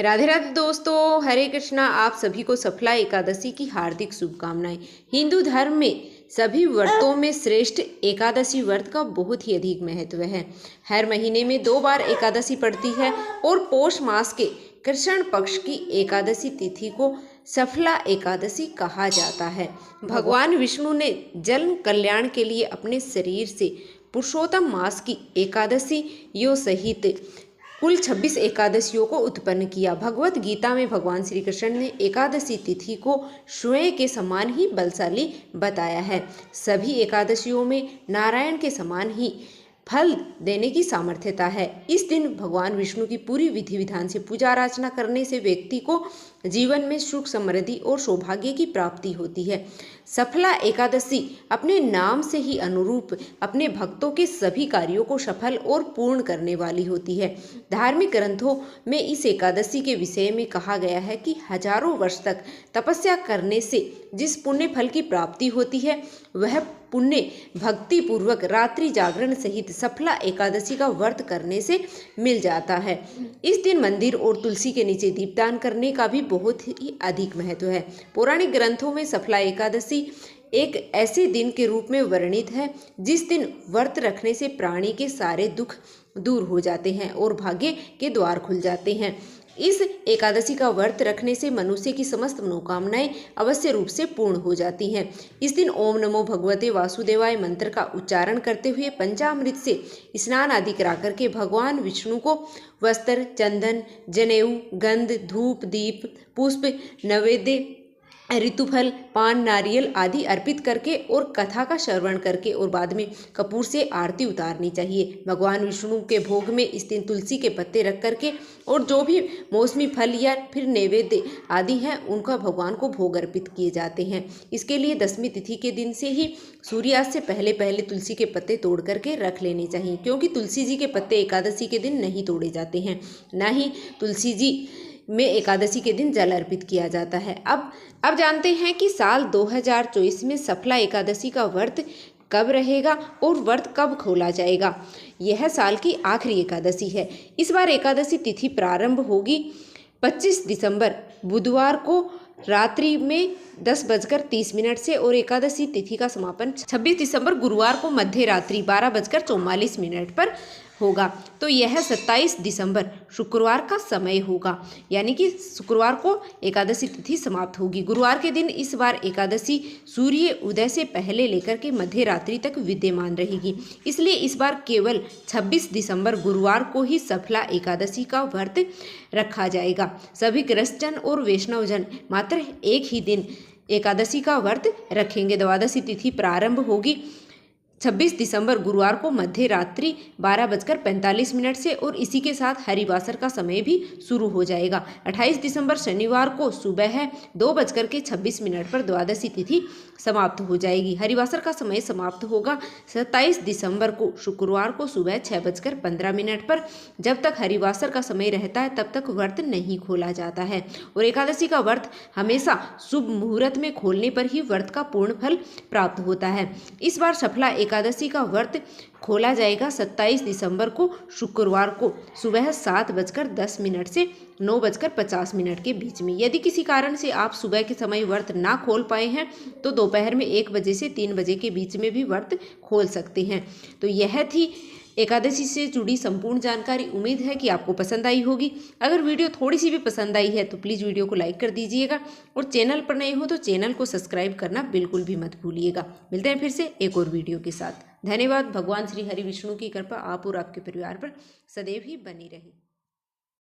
राधे राधे दोस्तों, हरे कृष्णा। आप सभी को सफला एकादशी की हार्दिक शुभकामनाएं। हिंदू धर्म में सभी व्रतों में श्रेष्ठ एकादशी व्रत का बहुत ही अधिक महत्व है। हर महीने में 2 बार एकादशी पड़ती है और पौष मास के कृष्ण पक्ष की एकादशी तिथि को सफला एकादशी कहा जाता है। भगवान विष्णु ने जन्म कल्याण के लिए अपने शरीर से पुरुषोत्तम मास की एकादशी यो सहित कुल 26 एकादशियों को उत्पन्न किया। भगवत गीता में भगवान श्री कृष्ण ने एकादशी तिथि को स्वयं के समान ही बलशाली बताया है। सभी एकादशियों में नारायण के समान ही फल देने की सामर्थ्यता है। इस दिन भगवान विष्णु की पूरी विधि विधान से पूजा अर्चना करने से व्यक्ति को जीवन में सुख समृद्धि और सौभाग्य की प्राप्ति होती है। सफला एकादशी अपने नाम से ही अनुरूप अपने भक्तों के सभी कार्यों को सफल और पूर्ण करने वाली होती है। धार्मिक ग्रंथों में इस एकादशी के विषय में कहा गया है कि हजारों वर्ष तक तपस्या करने से जिस पुण्य फल की प्राप्ति होती है वह पुण्य भक्ति पूर्वक रात्रि जागरण सहित सफला एकादशी का व्रत करने से मिल जाता है। इस दिन मंदिर और तुलसी के नीचे दीपदान करने का भी बहुत ही अधिक महत्व है। पौराणिक ग्रंथों में सफला एकादशी एक ऐसे दिन के रूप में वर्णित है जिस दिन व्रत रखने से प्राणी के सारे दुख दूर हो जाते हैं और भाग्य के द्वार खुल जाते हैं। इस एकादशी का व्रत रखने से मनुष्य की समस्त मनोकामनाएं अवश्य रूप से पूर्ण हो जाती हैं। इस दिन ओम नमो भगवते वासुदेवाय मंत्र का उच्चारण करते हुए पंचामृत से स्नान आदि करा करके भगवान विष्णु को वस्त्र, चंदन, जनेऊ, गंध, धूप, दीप, पुष्प, नैवेद्य, ऋतुफल, पान, नारियल आदि अर्पित करके और कथा का श्रवण करके और बाद में कपूर से आरती उतारनी चाहिए। भगवान विष्णु के भोग में इस दिन तुलसी के पत्ते रख करके और जो भी मौसमी फल या फिर नैवेद्य आदि हैं उनका भगवान को भोग अर्पित किए जाते हैं। इसके लिए दशमी तिथि के दिन से ही सूर्यास्त से पहले पहले तुलसी के पत्ते तोड़ करके रख लेने चाहिए, क्योंकि तुलसी जी के पत्ते एकादशी के दिन नहीं तोड़े जाते हैं, न ही तुलसी जी में एकादशी के दिन जल अर्पित किया जाता है। अब जानते हैं कि साल 2024 में सफला एकादशी का व्रत कब रहेगा और व्रत कब खोला जाएगा। यह साल की आखिरी एकादशी है। इस बार एकादशी तिथि प्रारंभ होगी 25 दिसंबर बुधवार को रात्रि में 10:30 से और एकादशी तिथि का समापन 26 दिसंबर गुरुवार को मध्य रात्रि 12:44 पर होगा। तो यह 27 दिसंबर शुक्रवार का समय होगा, यानी कि शुक्रवार को एकादशी तिथि समाप्त होगी। गुरुवार के दिन इस बार एकादशी सूर्य उदय से पहले लेकर के मध्य रात्रि तक विद्यमान रहेगी। इसलिए इस बार केवल 26 दिसंबर गुरुवार को ही सफला एकादशी का व्रत रखा जाएगा। सभी गृहस्थजन और वैष्णवजन मात्र एक ही दिन एकादशी का व्रत रखेंगे। द्वादशी तिथि प्रारंभ होगी 26 दिसंबर गुरुवार को मध्य रात्रि 12:45 से और इसी के साथ हरिवासर का समय भी शुरू हो जाएगा। 28 दिसंबर शनिवार को सुबह 2:26 पर द्वादशी तिथि समाप्त हो जाएगी। हरिवासर का समय समाप्त होगा 27 दिसंबर को शुक्रवार को सुबह 6:15 पर। जब तक हरिवासर का समय रहता है तब तक व्रत नहीं खोला जाता है और एकादशी का व्रत हमेशा शुभ मुहूर्त में खोलने पर ही व्रत का पूर्ण फल प्राप्त होता है। इस बार सफला एकादशी का व्रत खोला जाएगा 27 दिसंबर को शुक्रवार को सुबह 7:10 से 9:50 के बीच में। यदि किसी कारण से आप सुबह के समय व्रत ना खोल पाए हैं तो दोपहर में 1 बजे से 3 बजे के बीच में भी व्रत खोल सकते हैं। तो यह थी एकादशी से जुड़ी संपूर्ण जानकारी। उम्मीद है कि आपको पसंद आई होगी। अगर वीडियो थोड़ी सी भी पसंद आई है तो प्लीज़ वीडियो को लाइक कर दीजिएगा और चैनल पर नए हो तो चैनल को सब्सक्राइब करना बिल्कुल भी मत भूलिएगा। मिलते हैं फिर से एक और वीडियो के साथ। धन्यवाद। भगवान श्री हरि विष्णु की कृपा आप और आपके परिवार पर सदैव ही बनी रहे।